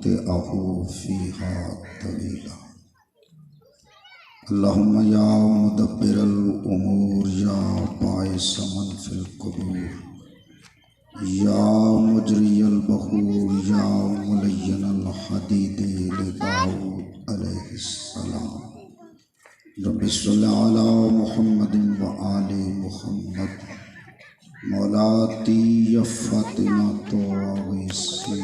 متعه فيها طويلا. اللهم يا مدبر الأمور يا باعث من في القبور يا مجري البخور يا ملين الحديد لداود عليه السلام. رب صل على محمد وآل محمد. مولاتي يا فاطمة وعيسى،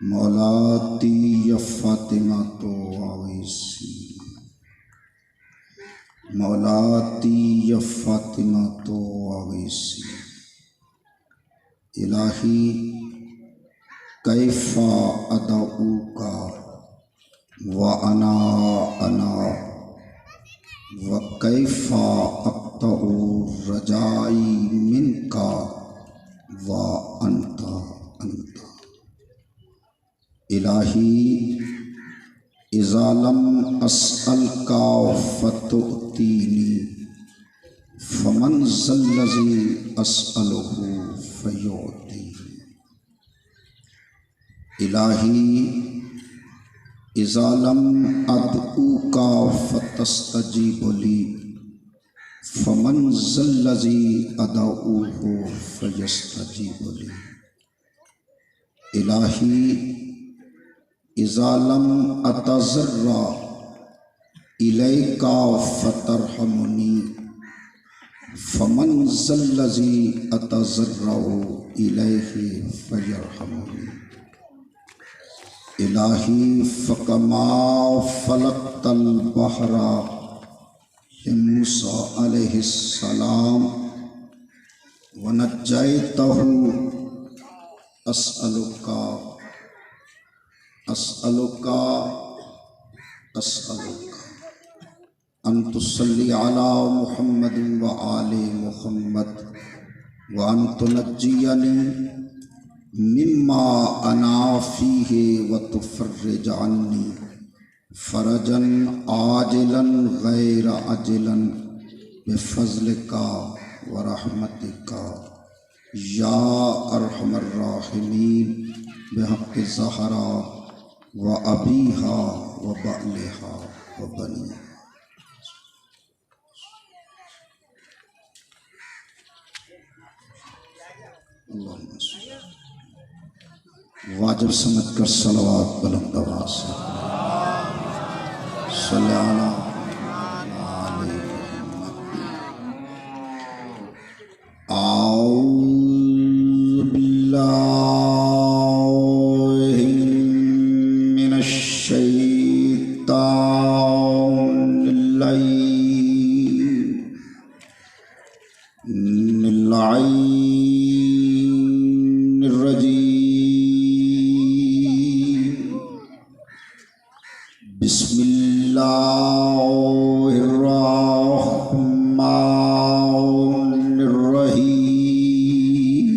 مولاتي يا فاطمة وعيسى، مولاتي يا فاطمة وعيسى. الہی کیف ادعوک وانا وکیف اقطع رجائی منک وانت الہی اذا لم اسألک فتؤتینی فمن ذا الذی اسألہ فیعطی. الہی اذا لم ادعوک فتستجیب لی فمن ذا الذی ادعوہ فیستجیب لی. الہی اذا لم اتضرع الیک فترحمنی فمن ذا الذی اتضرع الیہ فیرحمنی. الہی فکما فلقت البحر لموسیٰ علیہ السلام ونجیتہ اسألک ان تصلی علی محمد وآل محمد وان تنجینی مما انا فیہ وتفرج عنی فرجا عاجلا غیر عاجلا بفضلک ورحمتک یا ارحم الراحمین بحق زہرا وابیہا وبعلہا وبنیہا. واجب سمجھ کر صلوات بلند آواز سے صلی علی آل محمد. اعوذ باللہ من الشیطان اللعین الرجیم. بسم اللہ الرحمن الرحیم.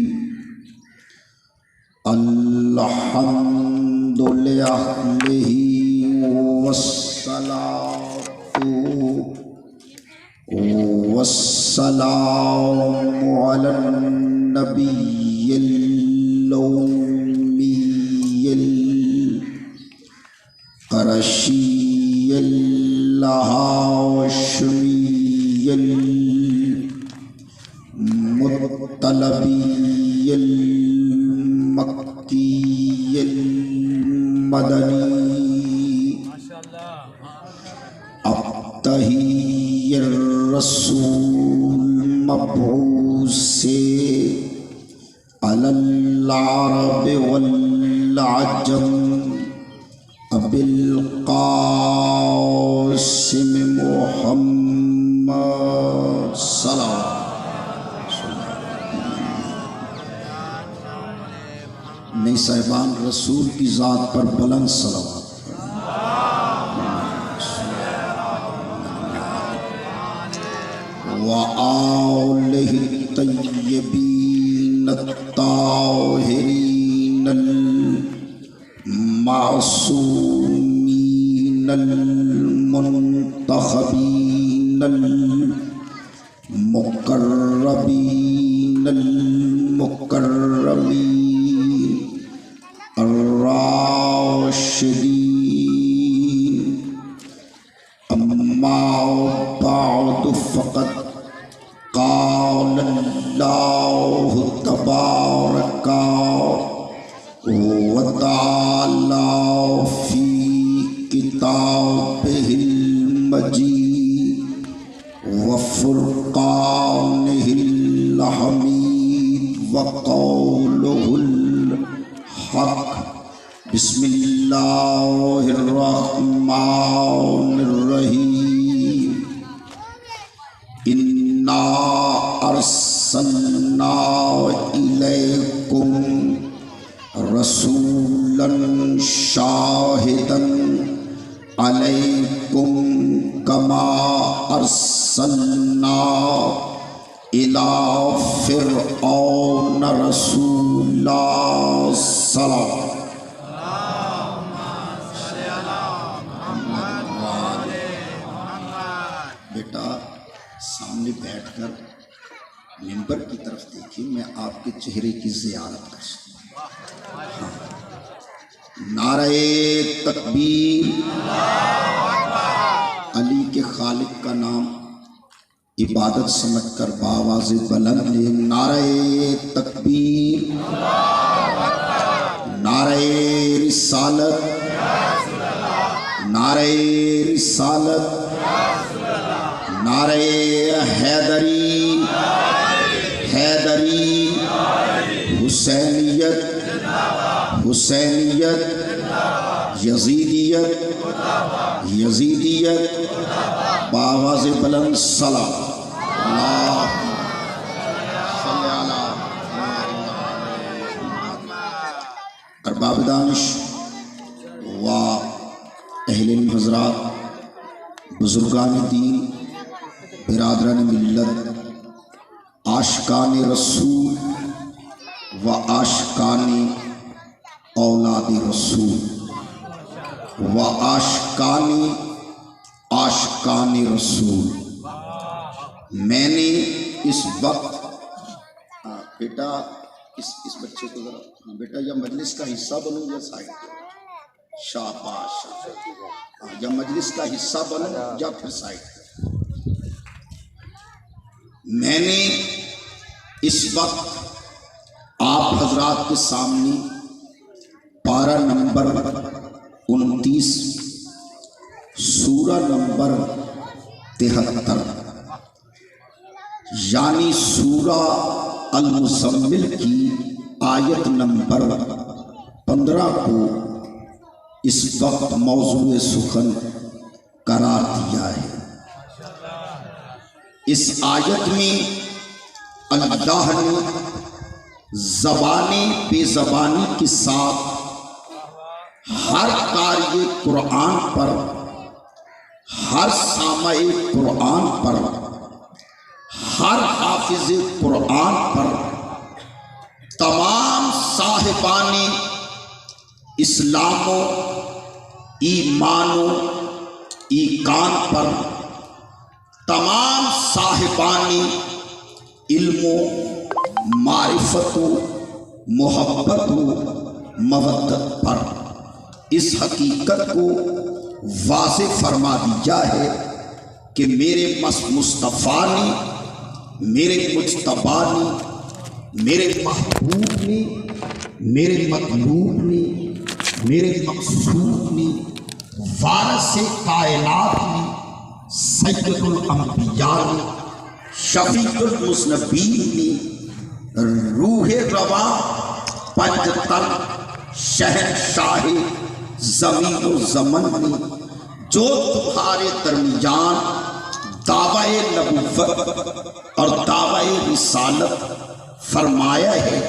الحمد للہ والسلام علی النبی الأمی القرشی الہاشمی المطلبی المکی المدنی ابتہی الرسول مبعوث علی العرب والعجم ابی القاسم محمد صلی اللہ. نئی صاحبان رسول کی ذات پر بلند صلوات. وآلہ الطیبین الطاہرین المعصومین المنتخبین المقربین المکرمین الراشدین الحق بسم اللہ الرحمن الرحیم انا ارسلنا الیکم رسولا شاہدا علیکم کما ارسلنا الی فرعون رسولا سلام۔ بیٹا سامنے بیٹھ کر ممبر کی طرف دیکھیں، میں آپ کے چہرے کی زیارت کر سکوں۔ نعرہ تکبیر، علی کے خالق کا نام عبادت سمجھ کر بآواز بلند لے، نعرہ تکبیر، نعرہ رسالت، نعرہ رسالت، نعرہ حیدری، حیدری، حسینیت، حسینیت، یزیدیت، یزیدیت، بآواز بلند سلام۔ ارباب دانش و اہل علم حضرات، بزرگان دین، برادران ملت، عاشقان رسول و عاشقان اولاد رسول و عاشقان رسول، میں نے اس وقت بیٹا اس بچے کو ذرا بیٹا یا مجلس کا حصہ بنو یا سائڈ، شاباش، یا مجلس کا حصہ بنو یا پھر سائڈ۔ میں نے اس وقت آپ حضرات کے سامنے پارہ نمبر 29 سورہ نمبر 73 یعنی سورہ المزمل کی آیت نمبر 15 کو اس وقت موضوع سخن قرار دیا ہے۔ اس آیت میں اللہ نے زبانی بے زبانی کے ساتھ ہر قاری قرآن پر، ہر سامع قرآن پر، ہر حافظ قرآن پر، تمام صاحبان اسلام و ایمان و ایقان پر، تمام صاحبان علم و معرفت و محبت و مودت پر اس حقیقت کو واضح فرما دیا ہے کہ میرے مصطفیٰ نے، میرے مجتبیٰ نے، میرے محبوب نے، میرے مطلوب نے، میرے مقصود نے، وارث کائنات نے، سید الانبیاء نے، شفیع المذنبین نے، روح رواں پنجتن شہنشاہ زمین و زمن نے، جو تمہارے درمیان دعوی نبوت اور دعوی رسالت فرمایا ہے،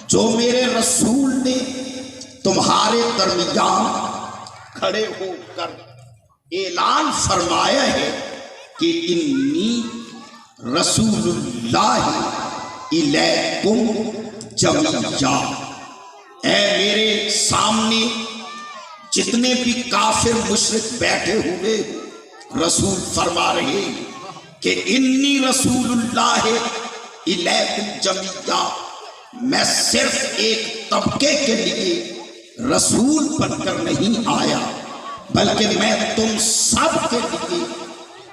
جو میرے رسول نے تمہارے درمیان کھڑے ہو کر اعلان فرمایا ہے کہ انی رسول اللہ الیکم جمیعا۔ اے میرے سامنے جتنے بھی کافر مشرک بیٹھے ہوئے، رسول فرما رہے کہ انی رسول اللہ الیکم جمیعا، میں صرف ایک طبقے کے لیے رسول بن کر نہیں آیا، بلکہ میں تم سب کے لیے،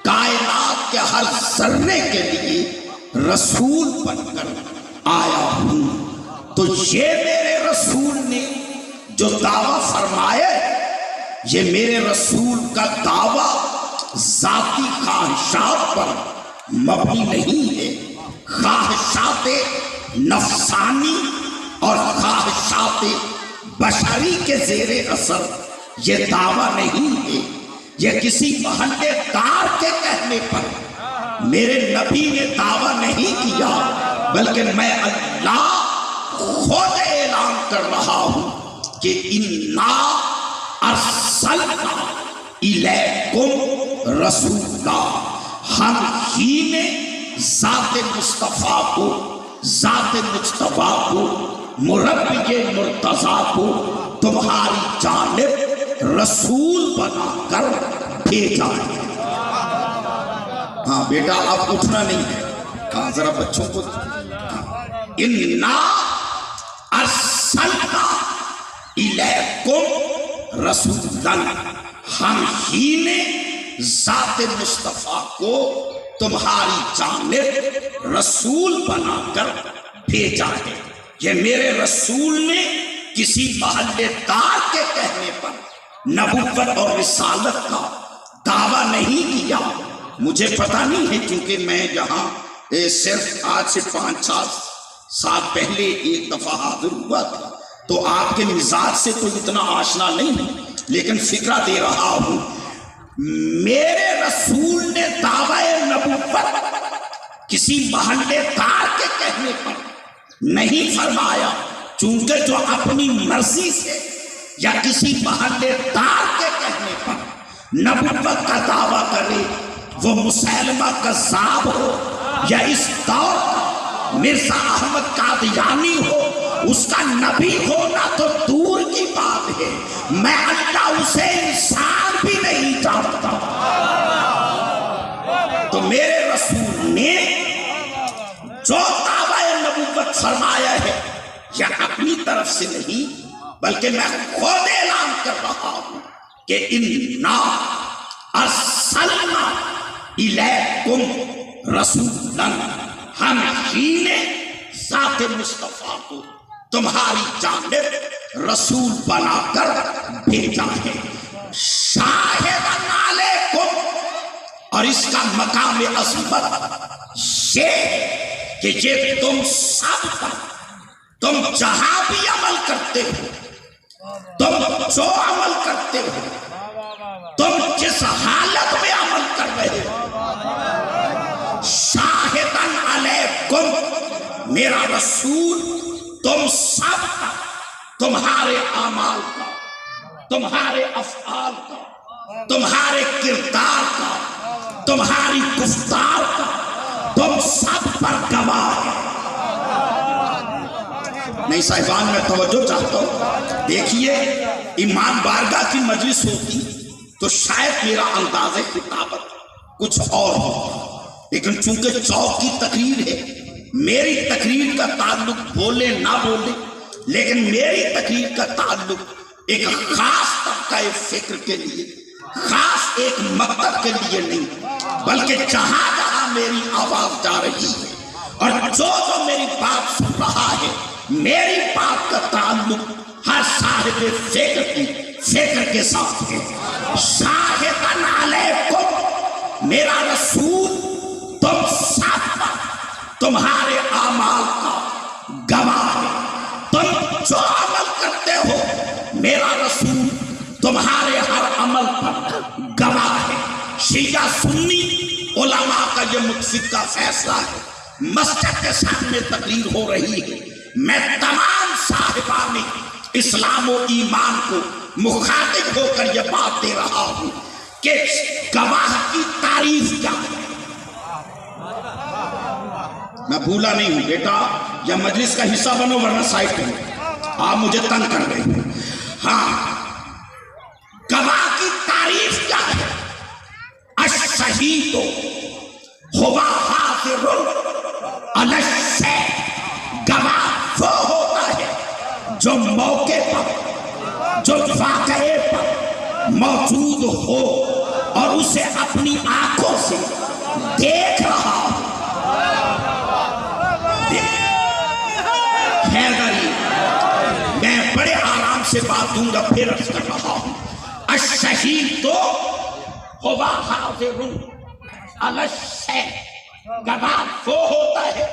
کائنات کے ہر ذرے کے لیے رسول بن کر آیا ہوں۔ تو یہ میرے رسول نے جو دعویٰ فرمایا ہے، یہ میرے رسول کا دعویٰ ذاتی خواہشات پر مبنی نہیں ہے، خواہشات نفسانی اور خواہشات بشری کے زیر اثر یہ دعویٰ نہیں ہے، یہ کسی محلے دار کے کہنے پر میرے نبی نے دعویٰ نہیں کیا، بلکہ میں اللہ خود اعلان کر رہا ہوں کہ انا ارسلنا الیکم رسولا، ہم ہی نے ذات مصطفیٰ کو، ذات مجتبیٰ کو، مربی مرتضیٰ کو تمہاری جانب رسول بنا کر بھیجا ہے۔ ہاں بیٹا آپ اٹھنا نہیں ہے، ہاں ذرا بچوں کو، انا ارسلنا الیکم رسولا، ہم ہی نے ذات مصطفیٰ کو تمہاری جانب رسول بنا کر بھیجا ہے۔ یہ میرے رسول نے کسی محلے دار کے کہنے پر نبوت اور رسالت کا دعویٰ نہیں کیا۔ مجھے پتہ نہیں ہے، کیونکہ میں یہاں صرف آج سے 5-4 سال پہلے ایک دفعہ حاضر ہوا تھا، تو آپ کے مزاج سے تو اتنا آشنا نہیں ہے، لیکن فکرہ دے رہا ہوں۔ میرے رسول نے دعویٰ نبوت کسی محلے دار کے کہنے پر نہیں فرمایا، چونکہ جو اپنی مرضی سے یا کسی محلے دار کے کہنے پر نبوت کا دعویٰ کرے، وہ مسیلمہ کذاب ہو یا اس دور کا مرزا احمد قادیانی ہو، اس کا نبی ہونا تو دور کی بات ہے، میں اللہ اسے انسان بھی نہیں جانتا۔ تو میرے رسول نے جو دعویٰ نبوت فرمایا ہے، یہ اپنی طرف سے نہیں، بلکہ میں خود اعلان کر رہا ہوں کہ انا ارسلنا الیکم رسولا، ہم ہی نے ذات مصطفیٰ کو تمہاری جانب رسول بنا کر بھیجا ہے، شاہداً علیکم، اور اس کا مقام عظمت یہ ہے کہ یہ تم سب پر، تم جہاں بھی عمل کرتے ہو، تم جو عمل کرتے ہو، تم جس حالت میں عمل کر رہے ہو، شاہداً علیکم، میرا رسول تم سب کا، تمہارے اعمال کا، تمہارے افعال کا، تمہارے کردار کا، تمہاری گفتار کا، تم سب پر گواہ ہے۔ نہیں صاحبان، میں توجہ چاہتا ہوں، دیکھیے امام بارگاہ کی مجلس ہوتی تو شاید میرا انداز خطابت کچھ اور ہوتا، لیکن چونکہ چوک کی تقریر ہے، میری تقریر کا تعلق بولے نہ بولے، لیکن میری تقریر کا تعلق ایک خاص طبقہ فکر کے لیے، خاص ایک مکتب کے لیے نہیں، بلکہ جہاں جہاں میری آواز جا رہی ہے اور جو میری بات سن رہا ہے، میری بات کا تعلق ہر صاحب فکر کی فکر کے ساتھ ہے۔ شاہداً علیکم، میرا رسول تم سب پر، تمہارے اعمال کا گواہ ہے، تم جو عمل کرتے ہو، میرا رسول تمہارے ہر عمل پر گواہ ہے۔ شیعہ سنی علماء کا یہ متفقہ فیصلہ ہے، مسجد کے سامنے تقریر ہو رہی ہے، میں تمام صاحبان اسلام و ایمان کو مخاطب ہو کر یہ بات دے رہا ہوں کہ گواہ کی تعریف کیا ہے۔ میں بھولا نہیں ہوں بیٹا، یا مجلس کا حصہ بنو ورنہ سائڈ کرو، آپ مجھے تنگ کر رہے ہیں۔ ہاں، گواہ کی تعریف کیا ہے؟ الشہید ہوا حاضر علی الشیء، گواہ وہ ہوتا ہے جو موقع پر، جو واقعے پر موجود ہو اور اسے اپنی آنکھوں سے دیکھ رہا ہو۔ میں بڑے آرام سے بات دوں گا، پھر عرض کر رہا ہوں، الشہید تو ہوا حاضر علی الشیء، گواہ وہ ہوتا ہے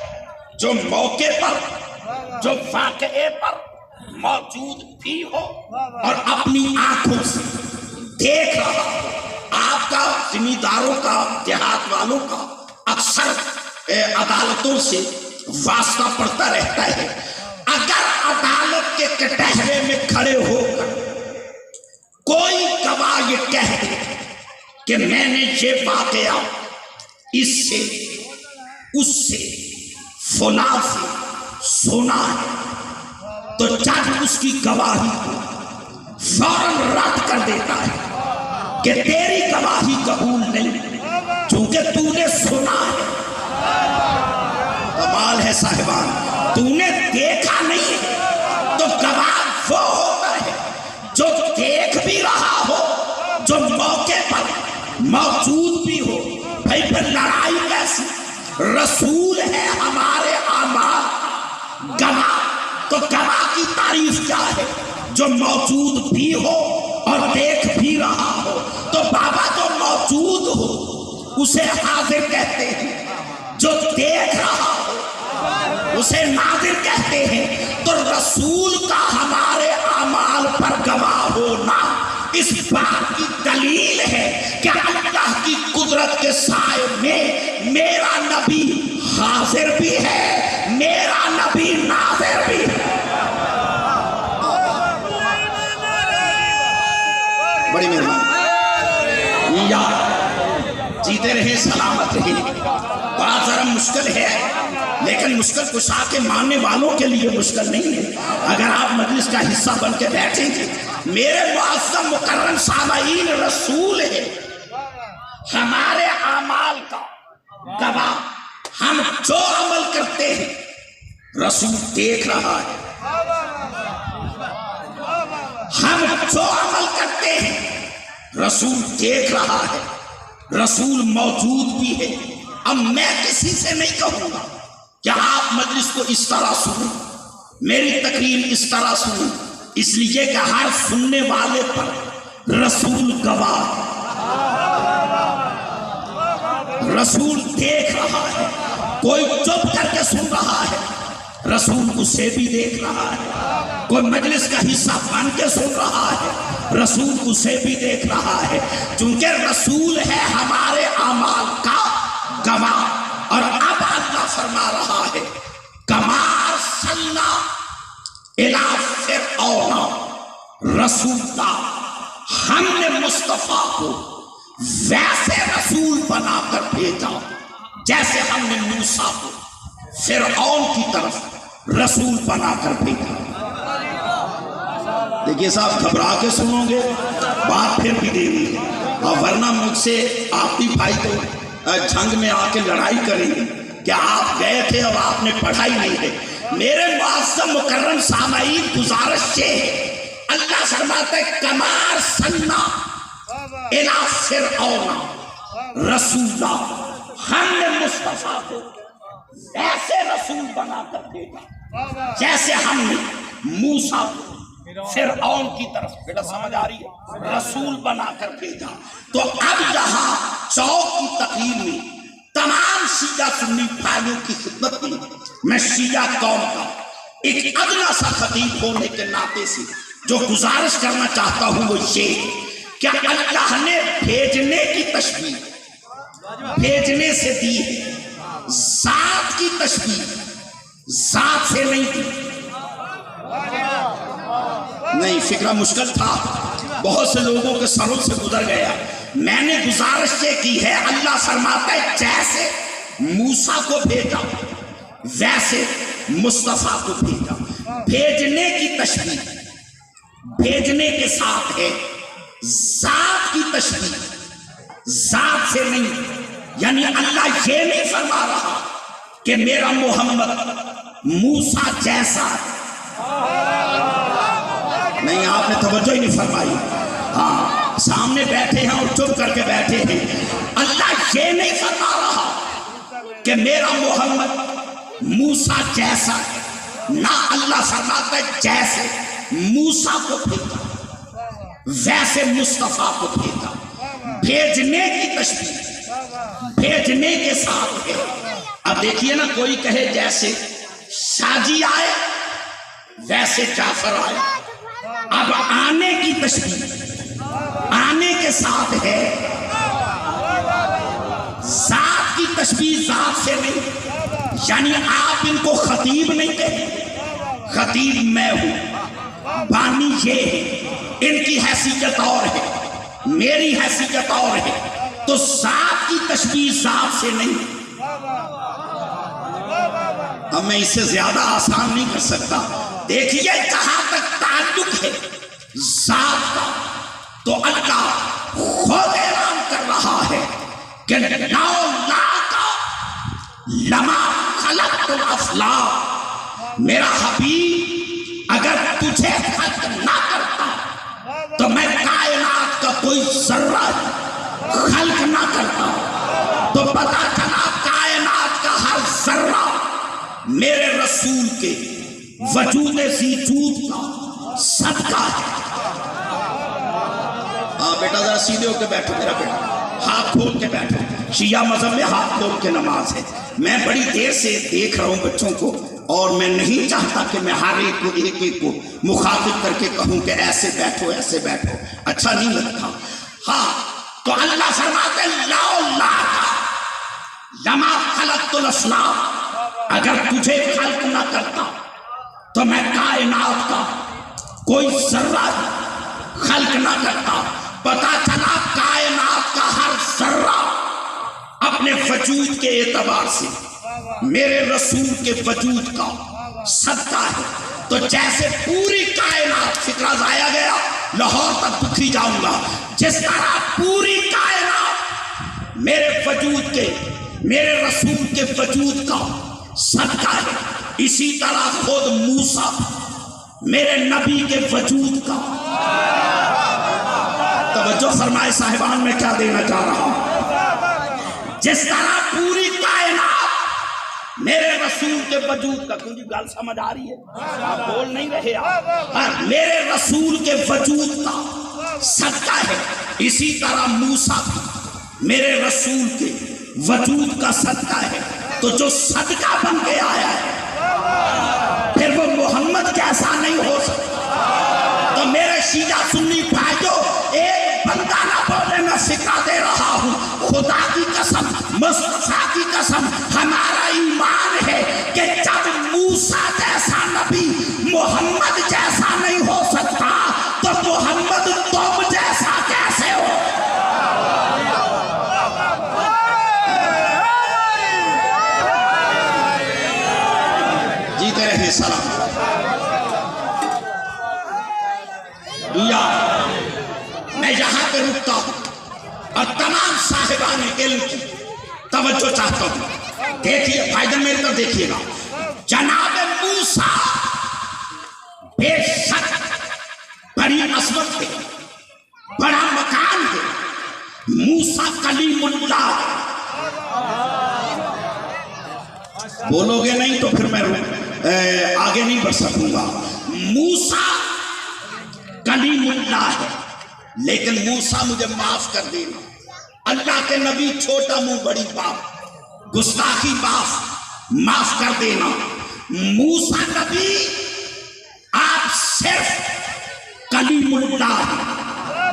جو موقع پر، جو واقعے پر موجود بھی ہو اور اپنی آنکھوں سے دیکھ رہا ہو. آپ کا ذمہ داروں کا دیہات والوں کا اکثر عدالتوں سے واسطہ پڑتا رہتا ہے. اگر عدالت کے کٹہرے میں کھڑے ہو کر کوئی گواہ یہ کہہ دے کہ میں نے یہ واقعہ اس سے اس سے فلاں سے سنا ہے تو جج اس کی گواہی کو فوراً رد کر دیتا ہے کہ تیری گواہی قبول نہیں چونکہ تو نے سنا ہے. کمال ہے صاحبان, تو نے دیکھا نہیں ہے تو گواہ وہ ہوتا ہے جو دیکھ بھی رہا ہو, جو موقع پر موجود بھی ہو. بھائی پھر لڑائی کیسی؟ رسول ہے ہمارے اعمال گواہ, تو گواہ کی تعریف کیا ہے؟ جو موجود بھی ہو اور دیکھ بھی رہا ہو. تو بابا جو موجود ہو اسے حاضر کہتے ہیں, جو دیکھ رہا ہو اسے ناظر کہتے ہیں. تو رسول کا ہمارے اعمال پر گواہ ہونا اس بات کی دلیل ہے کہ اللہ کی قدرت کے سائے میں میرا نبی حاضر بھی ہے, میرا نبی ناظر بھی ہے. بڑی مہربانی, یا جیتے رہے سلامت رہے. بات ذرا مشکل ہے لیکن مشکل کشا کے ماننے والوں کے لیے مشکل نہیں ہے. اگر آپ مجلس کا حصہ بن کے بیٹھیں گے. میرے معظم مکرم سامعین, رسول ہے ہمارے اعمال کا گواہ. ہم جو عمل کرتے ہیں رسول دیکھ رہا ہے. ہم جو عمل کرتے ہیں رسول دیکھ رہا ہے, رسول موجود بھی ہے. اب میں کسی سے نہیں کہوں گا کہ آپ مجلس کو اس طرح سنیں, میری تقریر اس طرح سنیں, اس لیے کہ ہر سننے والے پر رسول گواہ ہے. رسول دیکھ رہا ہے. کوئی چپ کر کے سن رہا ہے رسول اسے بھی دیکھ رہا ہے. کوئی مجلس کا حصہ بن کے سن رہا ہے رسول اسے بھی دیکھ رہا ہے. چونکہ رسول ہے ہمارے اعمال کا گواہ. اور اب اللہ فرما رہا ہے کما ارسلنا الی فرعون رسولا, ہم نے مصطفیٰ کو ویسے رسول بنا کر بھیجا جیسے ہم نے موسیٰ کو فرعون کی طرف رسول بنا کر بھیجا. دیکھیے صاحب, گھبرا کے سنو گے بات پھر بھی دینی ہے, اور ورنہ مجھ سے آپ بھی بھائی تو جنگ میں آ کے لڑائی کریں گے کہ آپ گئے تھے اور آپ نے پڑھائی نہیں ہے. میرے معظم مکرم سامعین, گزارش یہ ہے, اللہ فرماتا ہے کما ارسلنا الی فرعون رسولا, ہم نے مصطفیٰ کو ایسے رسول بنا کر بھیجا جیسے ہم نے موسیٰ کو فرعون کی طرف, بیٹا سمجھ آ رہی ہے, رسول بنا کر بھیجا. تو اب یہاں چوک کی تقریر میں تمام شیعہ سنی بھائیوں کی خدمت میں میں شیعہ قوم کا ایک ادنا سا خطیب ہونے کے ناطے سے جو گزارش کرنا چاہتا ہوں وہ یہ کہ اللہ نے بھیجنے کی تشبیہ بھیجنے سے دی ہے, ذات کی تشبیہ ذات سے نہیں دی. نہیں, فکرہ مشکل تھا, بہت سے لوگوں کے سروں سے گزر گیا. میں نے گزارش یہ کی ہے, اللہ فرماتا ہے جیسے موسیٰ کو بھیجا ویسے مصطفیٰ کو بھیجا. بھیجنے کی تشبیہ بھیجنے کے ساتھ ہے, ذات کی تشبیہ ذات سے نہیں. یعنی اللہ یہ نہیں فرما رہا کہ میرا محمد موسیٰ جیسا ہے. نہیں, آپ نے توجہ ہی نہیں فرمائی. ہاں, سامنے بیٹھے ہیں اور چپ کر کے بیٹھے ہیں. اللہ یہ نہیں فرما رہا کہ میرا محمد موسیٰ جیسا ہے, نہ اللہ فرماتا ہے جیسے موسیٰ کو بھیجا ویسے مصطفیٰ کو بھیجا. بھیجنے کی تشبیہ بھیجنے کے ساتھ ہے. اب دیکھیے نا, کوئی کہے جیسے شاہ جی آئے جیسے جعفر آیا. اب آنے کی تشبیہ آنے کے ساتھ ہے، ذات کی تشبیہ ذات سے نہیں. یعنی آپ ان کو خطیب نہیں کہیں، خطیب میں ہوں، بانی یہ ہے، ان کی حیثیت اور ہے، میری حیثیت اور ہے. تو ذات کی تشبیہ ذات سے نہیں. اب میں اسے زیادہ آسان نہیں کر سکتا. دیکھیے جہاں تک تعلق ہے ذات کا، تو اللہ خود اعلان کر رہا ہے کہ لما خلقت الافلاک، میرا حبیب اگر تجھے خلق نہ کرتا تو میں کائنات کا کوئی ذرہ خلق نہ کرتا. تو پتا چلا کائنات کا ہر ذرہ میرے رسول کے وجود زیجود کا صدقہ ہے. ہاں بیٹا ذرا سیدھے ہو کے بیٹھو میرا بیٹا، ہاتھ کھول کے بیٹھو. شیعہ مذہب میں ہاتھ کھول کے نماز ہے. میں بڑی دیر سے دیکھ رہا ہوں بچوں کو، اور میں نہیں چاہتا کہ میں ہر ایک کو مخاطب کر کے کہوں کہ ایسے بیٹھو ایسے بیٹھو، اچھا نہیں لگتا. ہاں تو اللہ فرماتے لما خلقت الافلاک، اگر تجھے خلق نہ کرتا تو میں کائنات کا کوئی ذرہ خلق نہ کرتا. پتا چلا کائنات کا ہر ذرہ اپنے وجود کے اعتبار سے میرے رسول کے وجود کا صدقہ ہے. تو جیسے پوری کائنات، فکرہ ضائع گیا، لاہور تک بکھی جاؤں گا، جس طرح پوری کائنات میرے وجود کے، میرے رسول کے وجود کا صدقہ ہے، اسی طرح خود موسیٰ میرے نبی کے وجود کا. توجہ فرمائے صاحبان، میں کیا دینا چاہ رہا ہوں. جس طرح پوری کائنات میرے رسول کے وجود کا، کیوں جی گل سمجھ آ رہی ہے؟ آپ بول نہیں رہے آپ. میرے رسول کے وجود کا صدقہ ہے، اسی طرح موسیٰ میرے رسول کے وجود کا صدقہ ہے. تو جو صدقہ بن کے آیا ہے پھر وہ محمد جیسا نہیں ہو سکتا. تو میرے شیعہ سنی بھائیوں، ایک بندہ نہ بولے، میں فکرہ دے رہا ہوں، خدا کی قسم، مصطفیٰ کی قسم، ہمارا ایمان ہے کہ جب موسیٰ جیسا نبی محمد جیسا نہیں ہو سکتا تو محمد تم جیسا کیسے ہو؟ جیتے رہے سلام. میں یہاں پہ رکتا ہوں اور تمام صاحبان علم کی توجہ چاہتا ہوں. دیکھیے بھائیدن میرے طرف دیکھیے گا. جناب موسیٰ بے شک بڑی عظمت ہے، بڑا مقام ہے. موسیٰ کلیم اللہ. بولو گے نہیں تو پھر میں آگے نہیں بڑھ سکوں گا. موسیٰ کلیم اللہ ہے، لیکن موسیٰ مجھے معاف کر دینا. اللہ کے نبی چھوٹا منہ بڑی بات، گستاخی معاف کر دینا. موسیٰ نبی آپ صرف کلیم اللہ ہے.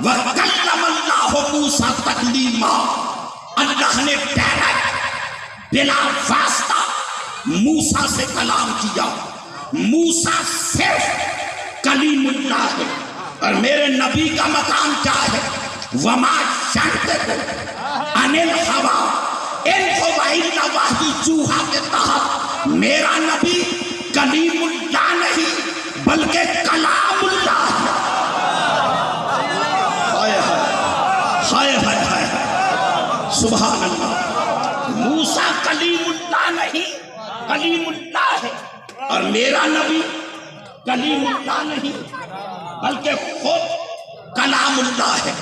وَكَلَّمَ اللَّهُ مُوسَىٰ تَكْلِيمًا، اللہ نے ڈائریکٹ بلا واسطہ موسیٰ سے کلام کیا. موسیٰ صرف کلیم اللہ ہے. اور میرے نبی کا مقام کیا ہے؟ وَمَا يَنطِقُ عَنِ الْهَوَىٰ إِنْ هُوَ إِلَّا وَحْيٌ يُوحَىٰ کے تحت میرا نبی کلیم اللہ نہیں بلکہ کلام اللہ ہے. ہائے ہائے ہائے ہائے، سبحان اللہ. موسیٰ کلیم اللہ نہیں، کلیم اللہ ہے. اور میرا نبی کلیم اللہ نہیں بلکہ خود کلام اللہ ہے.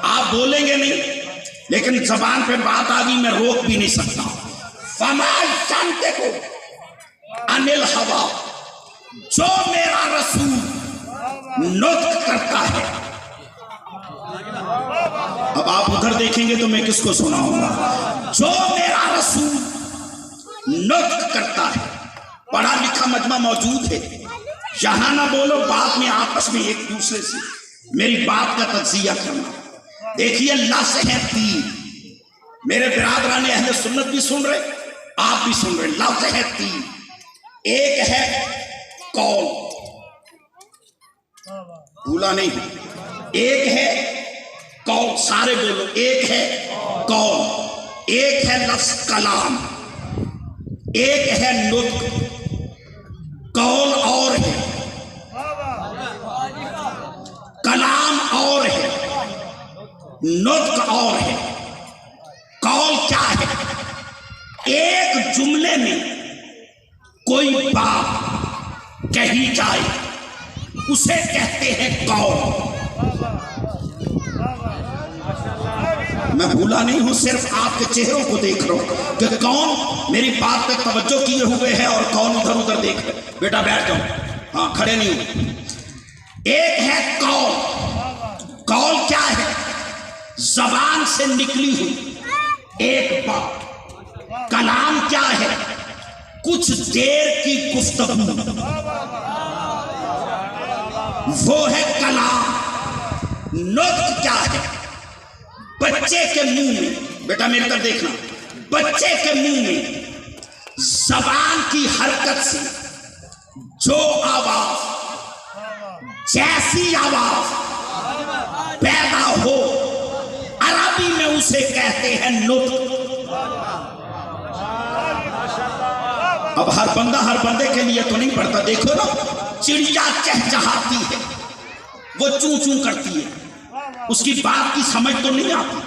آپ بولیں گے نہیں، لیکن زبان پہ بات آ گئی، میں روک بھی نہیں سکتا. فَمَا يَنطِقُ عَنِ الْهَوَىٰ، جو میرا رسول نطق کرتا ہے. اب آپ ادھر دیکھیں گے تو میں کس کو سناؤں گا؟ جو میرا رسول نطق کرتا ہے. پڑھا لکھا مجمع موجود ہے، یہاں نہ بولو، بعد میں آپس میں ایک دوسرے سے میری بات کا تجزیہ کرنا۔ دیکھیے لفظ ہے تین، میرے برادران اہل سنت بھی سن رہے، آپ بھی سن رہے، لفظ ہے تین۔ ایک ہے قول، بھولا نہیں، ایک ہے قول، سارے بولو، ایک ہے قول، ایک ہے لفظ کلام، ایک ہے نطق۔ قول اور ہے، کلام اور ہے، نطق اور ہے۔ قول کیا ہے؟ ایک جملے میں کوئی بات کہی جائے اسے کہتے ہیں قول۔ میں بھولا نہیں ہوں، صرف آپ کے چہروں کو دیکھ رہا ہوں کہ کون میری بات پہ توجہ کیے ہوئے ہے اور کون ادھر ادھر دیکھ رہے۔ بیٹا بیٹھ جاؤ، ہاں کھڑے نہیں ہو۔ ایک ہے قول، قول کیا ہے؟ زبان سے نکلی ہوئی ایک بات۔ کلام کیا ہے؟ کچھ دیر کی گفتگو، وہ ہے کلام۔ نطق کیا ہے؟ بچے کے منہ میں، بیٹا میرے طرف دیکھنا، بچے کے منہ میں زبان کی حرکت سے جو آواز، جیسی آواز پیدا ہو، عربی میں اسے کہتے ہیں نطق۔ اب ہر بندے کے لیے تو نہیں پڑھتا۔ دیکھو نا، چڑیا چہچہاتی ہے، وہ چوں چوں کرتی ہے، اس کی بات کی سمجھ تو نہیں آتی،